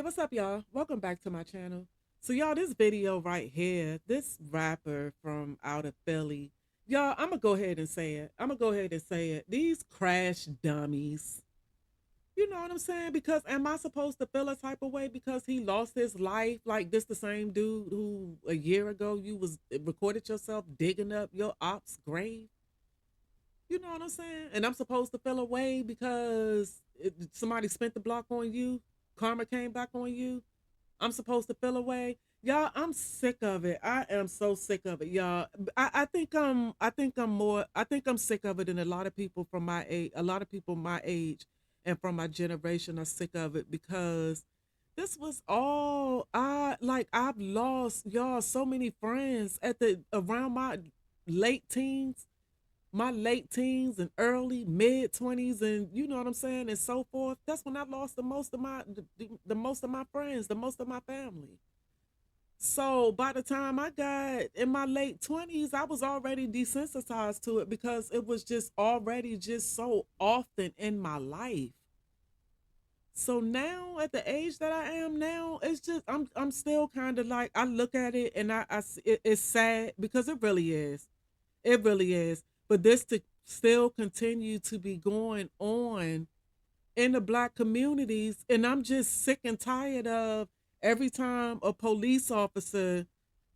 What's up, y'all? Welcome back to my channel. So, y'all, this video right here, this rapper from out of Philly, y'all, I'm gonna go ahead and say it. I'm gonna go ahead and say it. These crash dummies. You know what I'm saying? Because am I supposed to feel a type of way because he lost his life? Like this, the same dude who a year ago you was recorded yourself digging up your op's grave. You know what I'm saying? And I'm supposed to feel away because somebody spent the block on you. Karma came back on you. I'm supposed to feel away. Y'all, I'm sick of it. I am so sick of it, y'all. I think I'm sick of it than a lot of people from my age, a lot of people my age and from my generation are sick of it because this was all I've lost y'all so many friends at the around late teens late teens and early mid 20s, and you know what I'm saying, and so forth. That's when I lost the most of my friends, the most of my family. So by the time I got in my late 20s, I was already desensitized to it because it was just already just so often in my life. So now at the age that I am now, it's just I'm still kind of like I look at it and it's sad because it really is. It really is. But this to still continue to be going on in the black communities, and I'm just sick and tired of every time a police officer,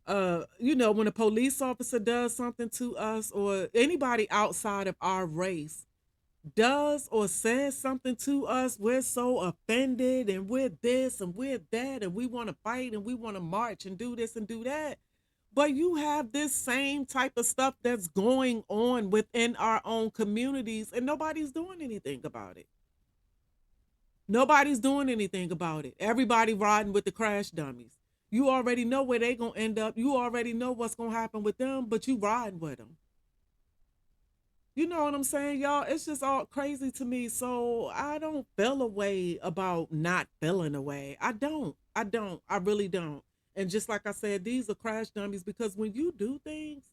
when a police officer does something to us or anybody outside of our race does or says something to us, we're so offended and we're this and we're that and we want to fight and we want to march and do this and do that. But you have this same type of stuff that's going on within our own communities and nobody's doing anything about it. Nobody's doing anything about it. Everybody riding with the crash dummies. You already know where they gonna end up. You already know what's gonna happen with them, but you riding with them. You know what I'm saying, y'all? It's just all crazy to me. So I don't feel a way about not feeling a way. I don't. I don't. I really don't. And just like I said, these are crash dummies because when you do things,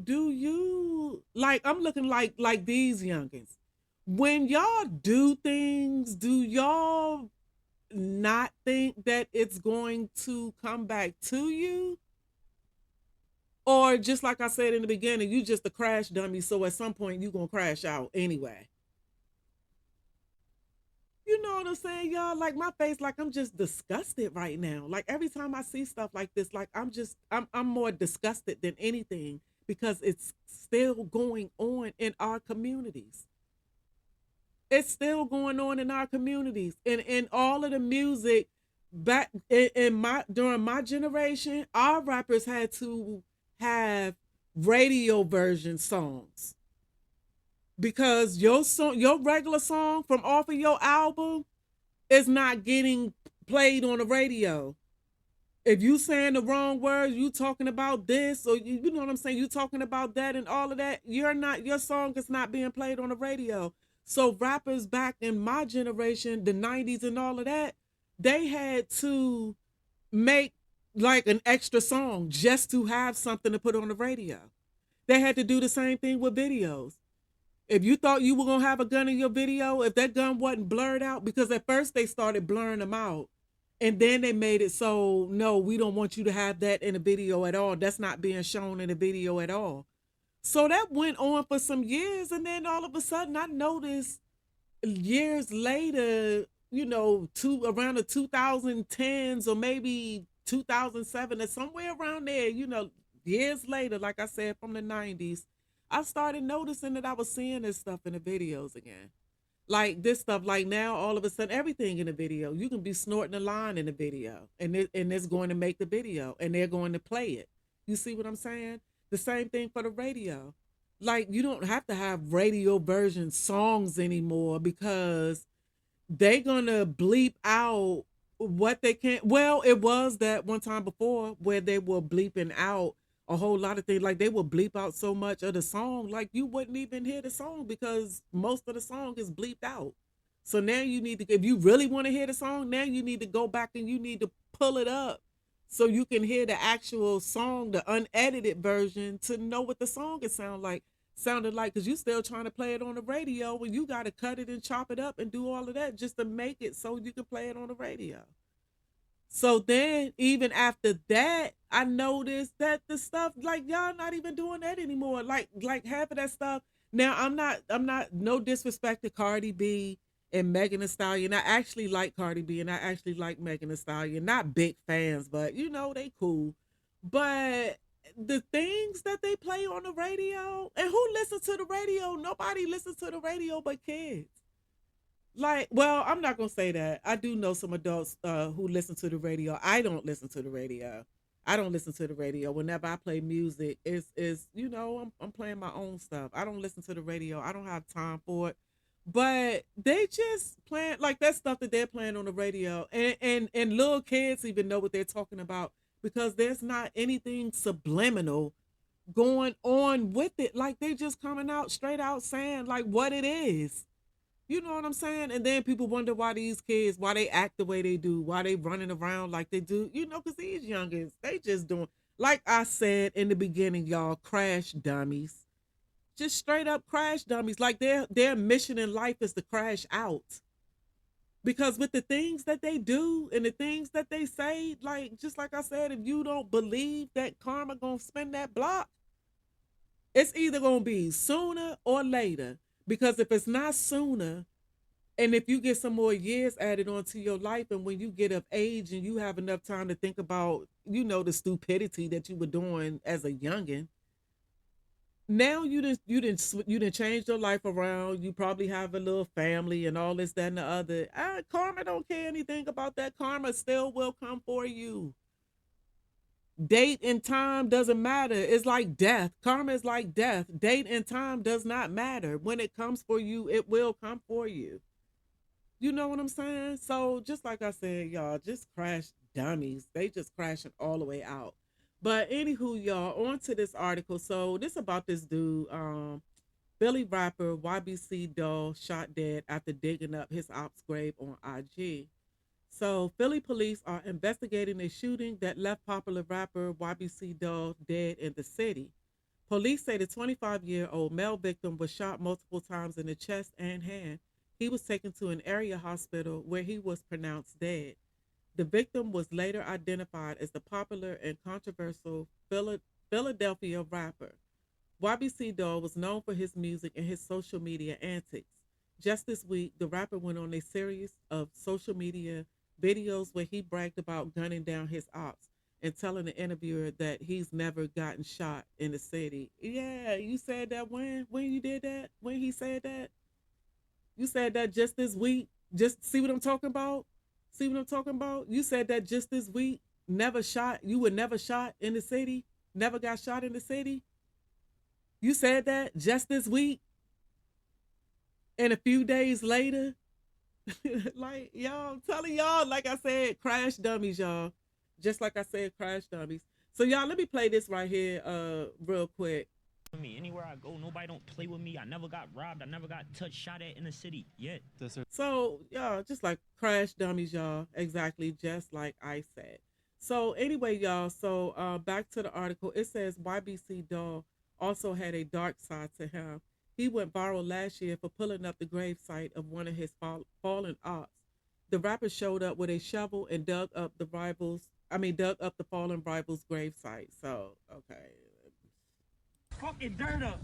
do you like I'm looking like these youngins. When y'all do things, do y'all not think that it's going to come back to you? Or just like I said in the beginning, you just a crash dummy, so at some point you gonna crash out anyway. You know what I'm saying, y'all? Like my face, like I'm just disgusted right now. Like every time I see stuff like this, like I'm more disgusted than anything because it's still going on in our communities. It's still going on in our communities. And all of the music back in my during my generation, our rappers had to have radio version songs because your regular song from off of your album is not getting played on the radio. If you saying the wrong words, you talking about this or you know what I'm saying, you talking about that and all of that, your song is not being played on the radio. So rappers back in my generation, the 90s and all of that, they had to make like an extra song just to have something to put on the radio. They had to do the same thing with videos. If you thought you were gonna have a gun in your video, if that gun wasn't blurred out, because at first they started blurring them out, and then they made it so no, we don't want you to have that in a video at all. That's not being shown in a video at all. So that went on for some years, and then all of a sudden, I noticed years later, around the 2010s or maybe 2007 or somewhere around there, years later, like I said, from the 90s, I started noticing that I was seeing this stuff in the videos again. Like this stuff, like now, all of a sudden, everything in the video, you can be snorting a line in the video, and it's going to make the video, and they're going to play it. You see what I'm saying? The same thing for the radio. Like you don't have to have radio version songs anymore because they gonna bleep out what they can't. Well, it was that one time before where they were bleeping out a whole lot of things. Like they will bleep out so much of the song, like you wouldn't even hear the song because most of the song is bleeped out. So now you need to, if you really want to hear the song, now you need to go back and you need to pull it up so you can hear the actual song, the unedited version, to know what the song is sounded like, because you still trying to play it on the radio when you got to cut it and chop it up and do all of that just to make it so you can play it on the radio. So then, even after that, I noticed that the stuff like y'all not even doing that anymore. Like half of that stuff. Now I'm not no disrespect to Cardi B and Megan Thee Stallion. I actually like Cardi B and I actually like Megan Thee Stallion. Not big fans, but they cool. But the things that they play on the radio, and who listens to the radio? Nobody listens to the radio but kids. Like, well, I'm not gonna say that. I do know some adults who listen to the radio. I don't listen to the radio. I don't listen to the radio. Whenever I play music, is I'm playing my own stuff. I don't listen to the radio. I don't have time for it. But they just playing like that stuff that they're playing on the radio, and little kids even know what they're talking about because there's not anything subliminal going on with it. Like they just coming out straight out saying like what it is. You know what I'm saying? And then people wonder why these kids, why they act the way they do, why they running around like they do, because these youngins, they just doing, like I said in the beginning, y'all, crash dummies. Just straight up crash dummies. Like their mission in life is to crash out. Because with the things that they do and the things that they say, like, just like I said, if you don't believe that karma gonna spin that block, it's either gonna be sooner or later. Because if it's not sooner, and if you get some more years added onto your life, and when you get of age and you have enough time to think about, the stupidity that you were doing as a youngin, now you didn't change your life around. You probably have a little family and all this, that, and the other. Karma don't care anything about that. Karma still will come for you. Date and time doesn't matter. It's like death. Karma is like death. Date and time does not matter. When it comes for you, it will come for you. You know what I'm saying? So just like I said, y'all, just crash dummies. They just crashing all the way out. But anywho, y'all, on to this article. So this about this dude, Philly rapper ybcdul shot dead after digging up his op's grave on IG. So, Philly police are investigating a shooting that left popular rapper ybcdul dead in the city. Police say the 25-year-old male victim was shot multiple times in the chest and hand. He was taken to an area hospital where he was pronounced dead. The victim was later identified as the popular and controversial Philadelphia rapper. ybcdul was known for his music and his social media antics. Just this week, the rapper went on a series of social media videos where he bragged about gunning down his ops and telling the interviewer that he's never gotten shot in the city. Yeah, you said that when you did that? When he said that? You said that just this week? Just see what I'm talking about? See what I'm talking about? You said that just this week? Never shot? You were never shot in the city? Never got shot in the city? You said that just this week? And a few days later, like y'all, I'm telling y'all, like I said, crash dummies, y'all. Just like I said, crash dummies. So y'all, let me play this right here, real quick. Me anywhere I go, nobody don't play with me. I never got robbed. I never got touched, shot at in the city yet. So y'all, just like crash dummies, y'all. Exactly, just like I said. So anyway, y'all. So back to the article. It says ybcdul also had a dark side to him. He went viral last year for pulling up the gravesite of one of his fallen ops. The rapper showed up with a shovel and dug up the fallen rival's gravesite. So, okay. Fucking dirt up.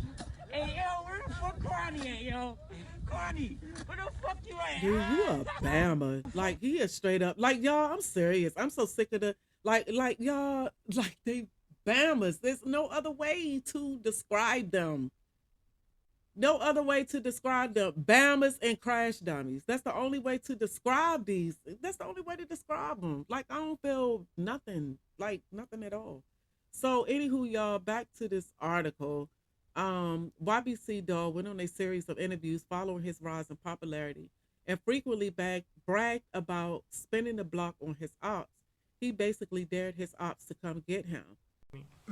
Hey, yo, where the fuck Carney at, yo? Carney, where the fuck you at? Dude, you a Bama. Like, he is straight up. Like, y'all, I'm serious. I'm so sick of y'all, like, they Bamas. There's no other way to describe them. No other way to describe them. Bammers and crash dummies. That's the only way to describe these. That's the only way to describe them. Like, I don't feel nothing. Like, nothing at all. So, anywho, y'all, back to this article. ybcdul went on a series of interviews following his rise in popularity and frequently bragged about spinning the block on his ops. He basically dared his ops to come get him.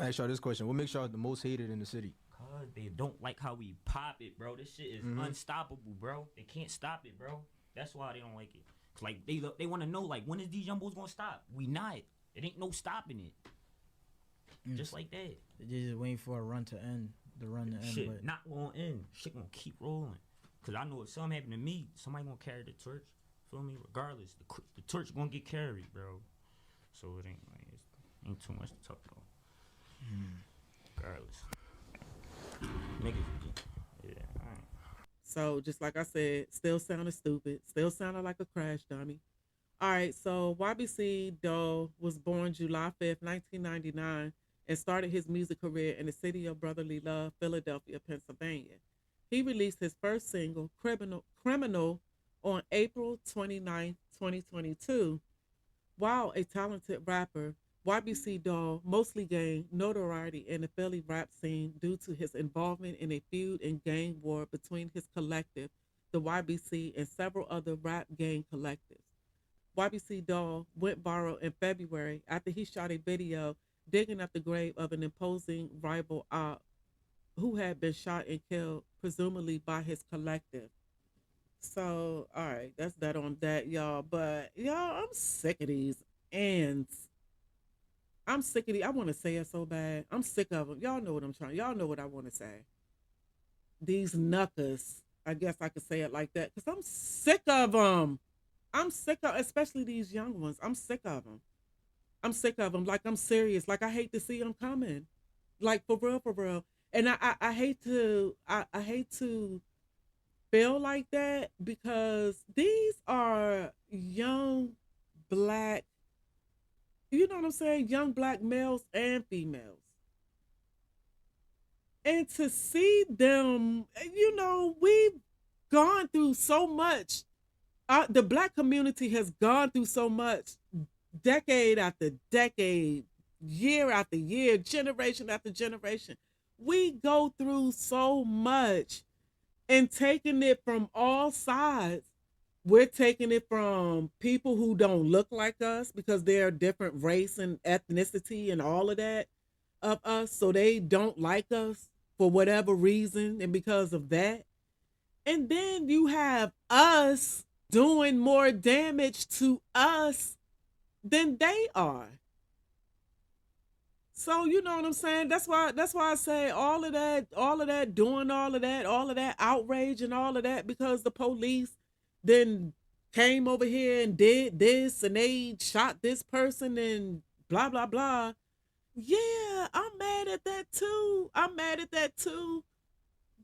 Ask y'all this question. What makes y'all the most hated in the city? Cause they don't like how we pop it, bro. This shit is unstoppable, bro. They can't stop it, bro. That's why they don't like it. Cause like they want to know like when is these young boys gonna stop? We not. It ain't no stopping it. Just like that. They just waiting for a run to end. The run to end. Shit But not gonna end. Shit gonna keep rolling. Cause I know if something happen to me, somebody gonna carry the torch. Feel me? Regardless, the torch gonna get carried, bro. so it ain't too much to talk about. Regardless, niggas, yeah, alright. So just like I said, still sounding stupid, still sounding like a crash dummy. All right, so YBC Dole was born July 5th, 1999, and started his music career in the city of brotherly love, Philadelphia, Pennsylvania. He released his first single, Criminal, on April 29th, 2022. While a talented rapper, YBC Doll mostly gained notoriety in the Philly rap scene due to his involvement in a feud and gang war between his collective, the YBC, and several other rap gang collectives. YBC Doll went viral in February after he shot a video digging up the grave of an imposing rival op who had been shot and killed, presumably by his collective. So, all right, that's that on that, y'all. But y'all, I'm sick of these ants. I'm sick of these. I want to say it so bad. I'm sick of them. Y'all know what I'm trying. Y'all know what I want to say. These knuckers. I guess I could say it like that because I'm sick of them. I'm sick of, especially these young ones. I'm sick of them. I'm sick of them. Like I'm serious. Like I hate to see them coming. Like for real, for real. And I hate to, I hate to feel like that because these are young black, you know what I'm saying? Young black males and females. And to see them, we've gone through so much. The black community has gone through so much, decade after decade, year after year, generation after generation. We go through so much and taking it from all sides. We're taking it from people who don't look like us because they're different race and ethnicity and all of that of us. So they don't like us for whatever reason and because of that. And then you have us doing more damage to us than they are. So you know what I'm saying? That's why I say all of that, doing all of that outrage and all of that because the police then came over here and did this and they shot this person and blah blah blah. Yeah, I'm mad at that too. I'm mad at that too.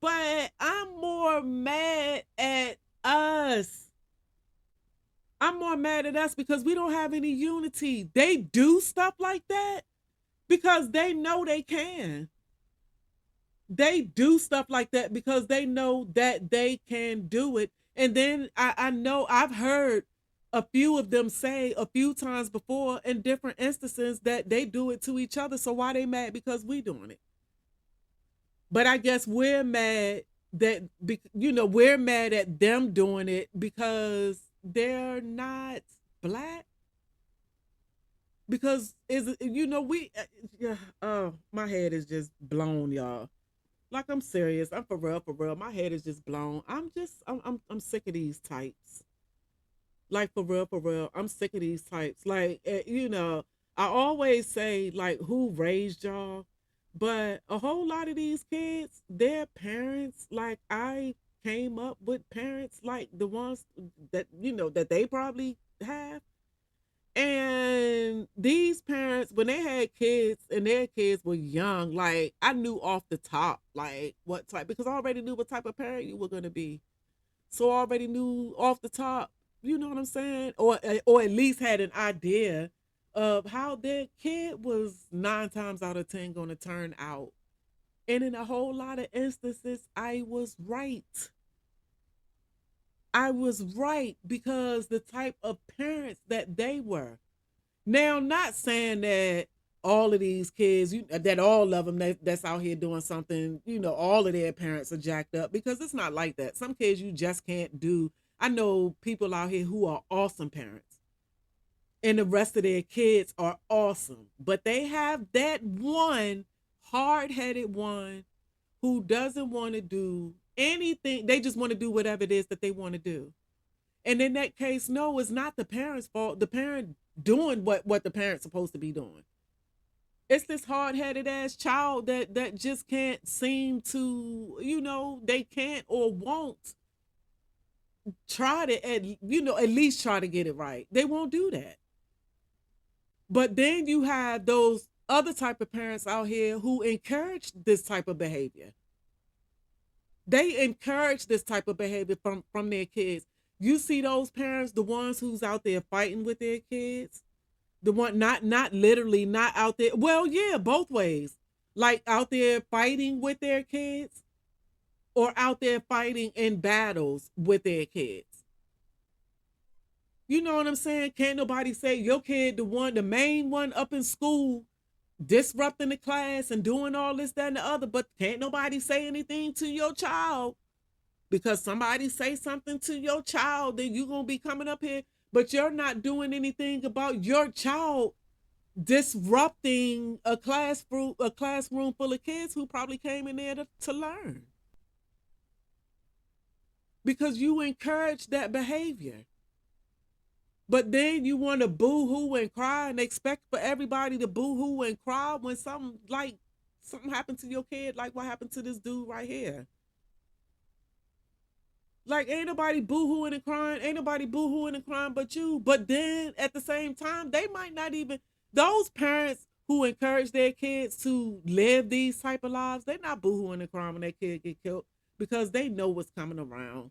But I'm more mad at us. I'm more mad at us because we don't have any unity. They do stuff like that because they know they can. They do stuff like that because they know that they can do it. And then I know I've heard a few of them say a few times before in different instances that they do it to each other. So why they mad because we doing it? But I guess we're mad that, we're mad at them doing it because they're not black. Because my head is just blown, y'all. Like I'm serious. I'm for real, for real. My head is just blown. I'm sick of these types. Like for real, for real. I'm sick of these types. Like, I always say like who raised y'all, but a whole lot of these kids, their parents, like I came up with parents like the ones that, that they probably have. And these parents, when they had kids and their kids were young, like I knew off the top, like what type, because I already knew what type of parent you were going to be. So I already knew off the top, you know what I'm saying? Or at least had an idea of how their kid was 9 times out of 10 going to turn out. And in a whole lot of instances, I was right. I was right because the type of parents that they were. Now, not saying that all of these kids, that all of them that's out here doing something, all of their parents are jacked up because it's not like that. Some kids you just can't do. I know people out here who are awesome parents and the rest of their kids are awesome, but they have that one hard-headed one who doesn't want to do anything. They just want to do whatever it is that they want to do. And in that case, no, it's not the parent's fault. The parent doing what the parent's supposed to be doing. It's this hard-headed ass child that just can't seem to, they can't or won't try to, at least try to get it right. They won't do that. But then you have those other type of parents out here who encourage this type of behavior. They encourage this type of behavior from their kids. You see those parents, the ones who's out there fighting with their kids, the one not literally not out there. Well, yeah, both ways. Like out there fighting with their kids or out there fighting in battles with their kids. You know what I'm saying? Can't nobody say your kid, the main one up in school, disrupting the class and doing all this, that, and the other, but can't nobody say anything to your child because somebody say something to your child, then you're going to be coming up here, but you're not doing anything about your child disrupting a classroom full of kids who probably came in there to learn because you encourage that behavior. But then you want to boo-hoo and cry and expect for everybody to boo-hoo and cry when something happened to your kid, like what happened to this dude right here. Like, ain't nobody boo-hooing and crying, ain't nobody boo-hooing and crying but you. But then at the same time, they might not even, those parents who encourage their kids to live these type of lives, they're not boo-hooing and crying when their kid get killed because they know what's coming around.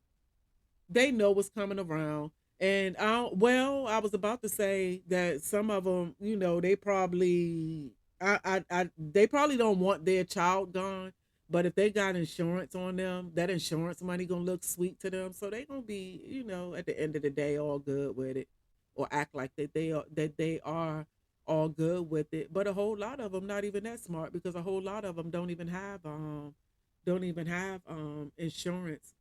They know what's coming around. And I was about to say that some of them, you know, they probably don't want their child gone, but if they got insurance on them, that insurance money gonna look sweet to them, so they gonna be, you know, at the end of the day, all good with it, or act like that they are all good with it. But a whole lot of them not even that smart because a whole lot of them don't even have insurance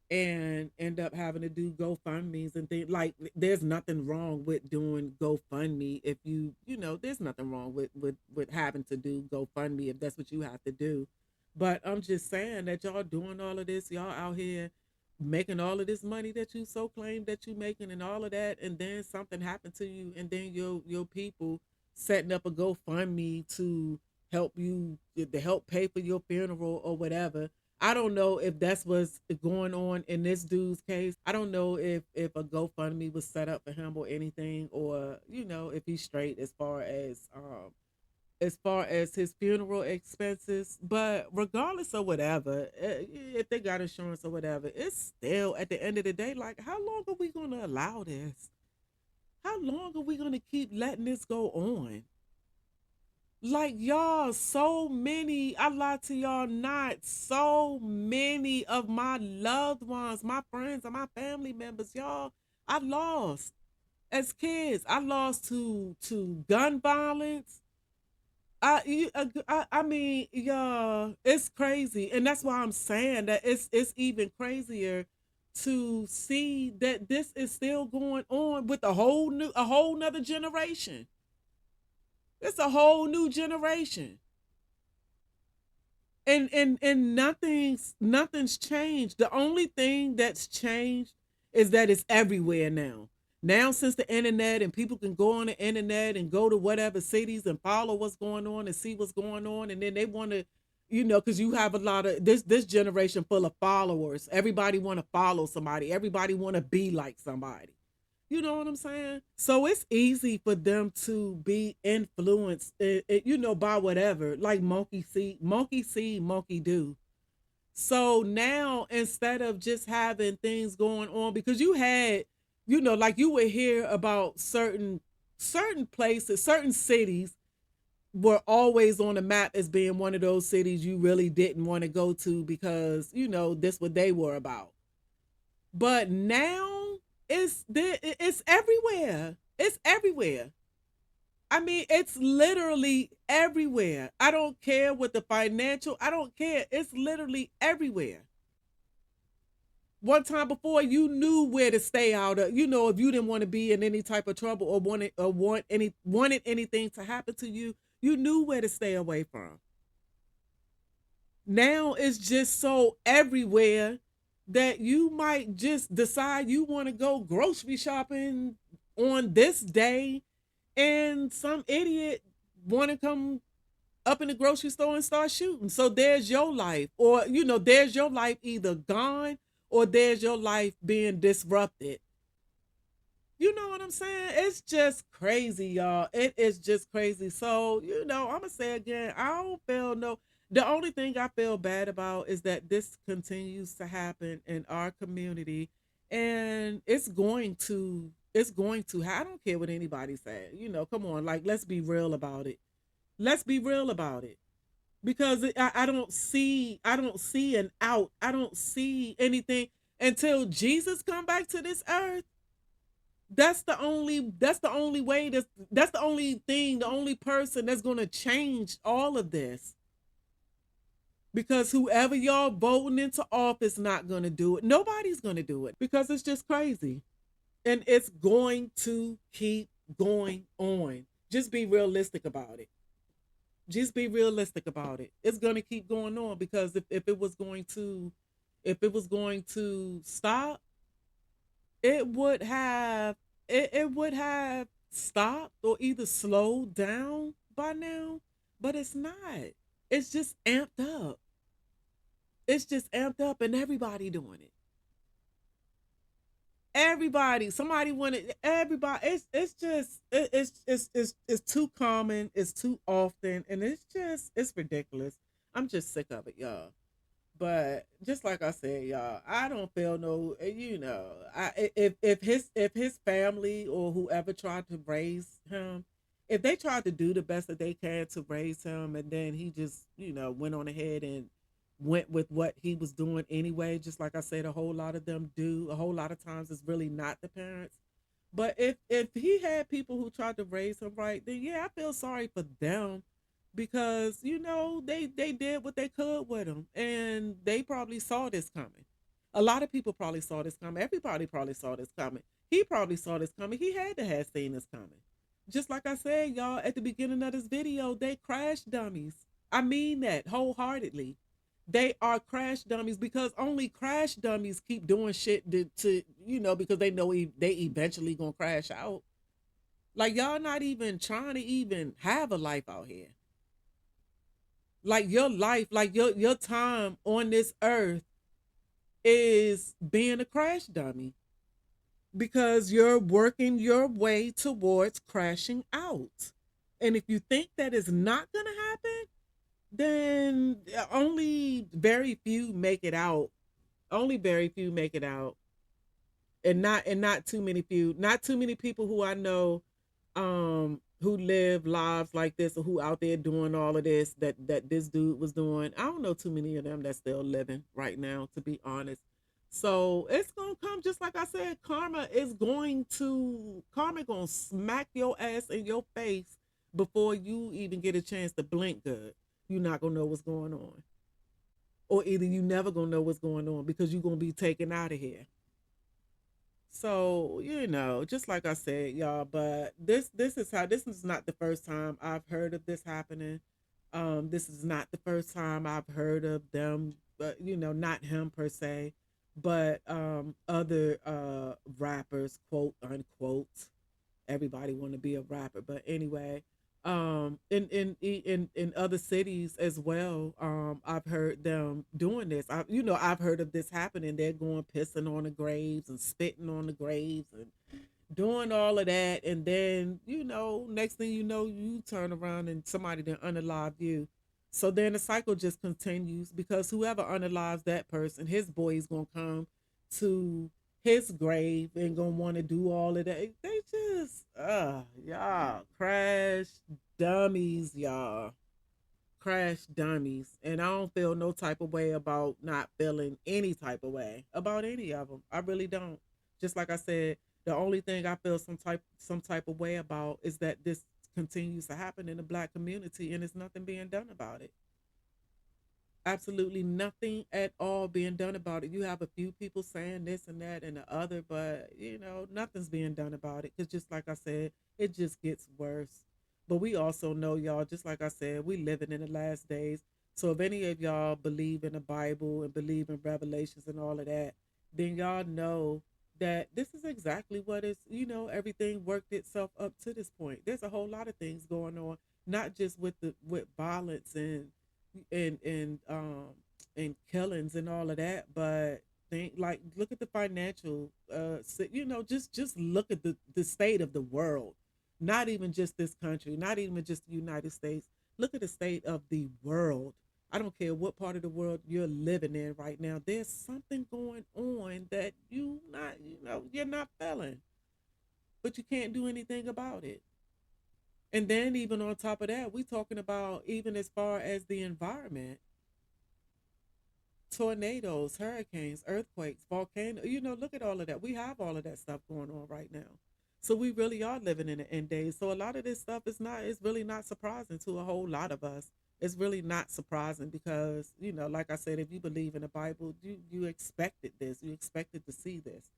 and end up having to do GoFundMe's and things. Like, there's nothing wrong with doing GoFundMe if you know, there's nothing wrong with having to do GoFundMe if that's what you have to do. But I'm just saying that y'all doing all of this, y'all out here making all of this money that you so claim that you making and all of that, and then something happened to you, and then your people setting up a GoFundMe to help pay for your funeral or whatever. I don't know if that's what's going on in this dude's case. I don't know if a GoFundMe was set up for him or anything, or, you know, if he's straight as far as his funeral expenses. But regardless of whatever, if they got insurance or whatever, it's still at the end of the day, like, how long are we going to allow this? How long are we going to keep letting this go on? Like, y'all, so many, I lie to y'all not, so many of my loved ones, my friends and my family members, y'all, I lost as kids. I lost to gun violence. I mean, y'all, it's crazy. And that's why I'm saying that it's even crazier to see that this is still going on with a whole nother generation. It's a whole new generation. And nothing's changed. The only thing that's changed is that it's everywhere now. Now, since the internet and people can go on the internet and go to whatever cities and follow what's going on and see what's going on, and then they want to, you know, because you have a lot of this generation full of followers. Everybody want to follow somebody. Everybody want to be like somebody. You know what I'm saying? So it's easy for them to be influenced, you know, by whatever, like monkey see, monkey do. So now, instead of just having things going on, because you had, you know, like you would hear about certain places, certain cities were always on the map as being one of those cities you really didn't want to go to because, you know, this what they were about. But now, it's everywhere. It's everywhere. I mean, it's literally everywhere. I don't care what the financial, I don't care. It's literally everywhere. One time before, you knew where to stay out of, you know, if you didn't want to be in any type of trouble or wanted anything to happen to you, you knew where to stay away from. Now it's just so everywhere that you might just decide you want to go grocery shopping on this day, and some idiot want to come up in the grocery store and start shooting. So there's your life, or, you know, there's your life either gone or there's your life being disrupted You know what I'm saying? It's just crazy, y'all. It is just crazy. So, I'm going to say again, I don't feel no. The only thing I feel bad about is that this continues to happen in our community. And I don't care what anybody says. Come on, like, let's be real about it. Let's be real about it. Because I don't see an out. I don't see anything until Jesus come back to this earth. That's the only way, that's the only thing, the only person that's going to change all of this, because whoever y'all voting into office not going to do it. Nobody's going to do it, because it's just crazy, and it's going to keep going on. Just be realistic about it. Just be realistic about it. It's going to keep going on, because if it was going to stop, it would have stopped or either slowed down by now, but it's not. It's just amped up. It's just amped up, and everybody doing it. Everybody, somebody wanted everybody. It's too common. It's too often, and it's ridiculous. I'm just sick of it, y'all. But just like I said, y'all, I don't feel no. If his family or whoever tried to raise him, if they tried to do the best that they can to raise him, and then he just went on ahead and went with what he was doing anyway. Just like I said, a whole lot of them do. A whole lot of times it's really not the parents. But if he had people who tried to raise him right, then yeah, I feel sorry for them, because they did what they could with him, and they probably saw this coming. A lot of people probably saw this coming. Everybody probably saw this coming. He probably saw this coming. He had to have seen this coming. Just like I said, y'all, at the beginning of this video, they crash dummies. I mean that wholeheartedly. They are crash dummies, because only crash dummies keep doing shit because they know they eventually gonna crash out. Like, y'all not even trying to even have a life out here. Like, your life, like your time on this earth is being a crash dummy, because you're working your way towards crashing out. And if you think that is not going to happen, then only very few make it out. Only very few make it out. And not too many people who I know who live lives like this, or who out there doing all of this that this dude was doing. I don't know too many of them that's still living right now, to be honest. So it's gonna come, just like I said, karma gonna smack your ass in your face before you even get a chance to blink good. You're not gonna know what's going on. Or either you never gonna know what's going on, because you're gonna be taken out of here. So, just like I said, y'all, but this is not the first time I've heard of this happening. This is not the first time I've heard of them, but not him per se, but other rappers, quote unquote. Everybody want to be a rapper, but anyway, in other cities as well, I've heard them doing this. I've heard of this happening. They're going pissing on the graves and spitting on the graves and doing all of that, and then next thing you know, you turn around and somebody then unalive you. So then the cycle just continues, because whoever unalives that person, his boy is gonna come to his grave and gonna want to do all of that. They just y'all crash dummies, y'all. Crash dummies. And I don't feel no type of way about not feeling any type of way about any of them. I really don't. Just like I said, the only thing I feel some type of way about is that this continues to happen in the Black community, and there's nothing being done about it. Absolutely nothing at all being done about it. You have a few people saying this and that and the other, but nothing's being done about it, because just like I said, it just gets worse. But we also know, y'all, just like I said, we living in the last days. So if any of y'all believe in the Bible and believe in Revelations and all of that, then y'all know that this is exactly what is, everything worked itself up to this point. There's a whole lot of things going on, not just with violence and and killings and all of that, but thing. Like, look at the financial, just look at the state of the world. Not even just this country, not even just the United States. Look at the state of the world. I don't care what part of the world you're living in right now. There's something going on that you're not feeling, but you can't do anything about it. And then even on top of that, we talking about even as far as the environment, tornadoes, hurricanes, earthquakes, volcanoes. Look at all of that. We have all of that stuff going on right now. So we really are living in the end days. So a lot of this stuff is really not surprising to a whole lot of us. It's really not surprising because, like I said, if you believe in the Bible, you expected this. You expected to see this.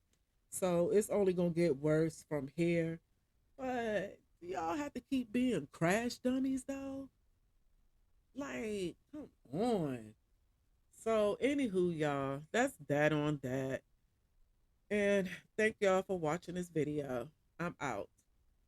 So it's only gonna get worse from here. But y'all have to keep being crash dummies though. Like, come on. So, anywho, y'all, that's that on that. And thank y'all for watching this video. I'm out.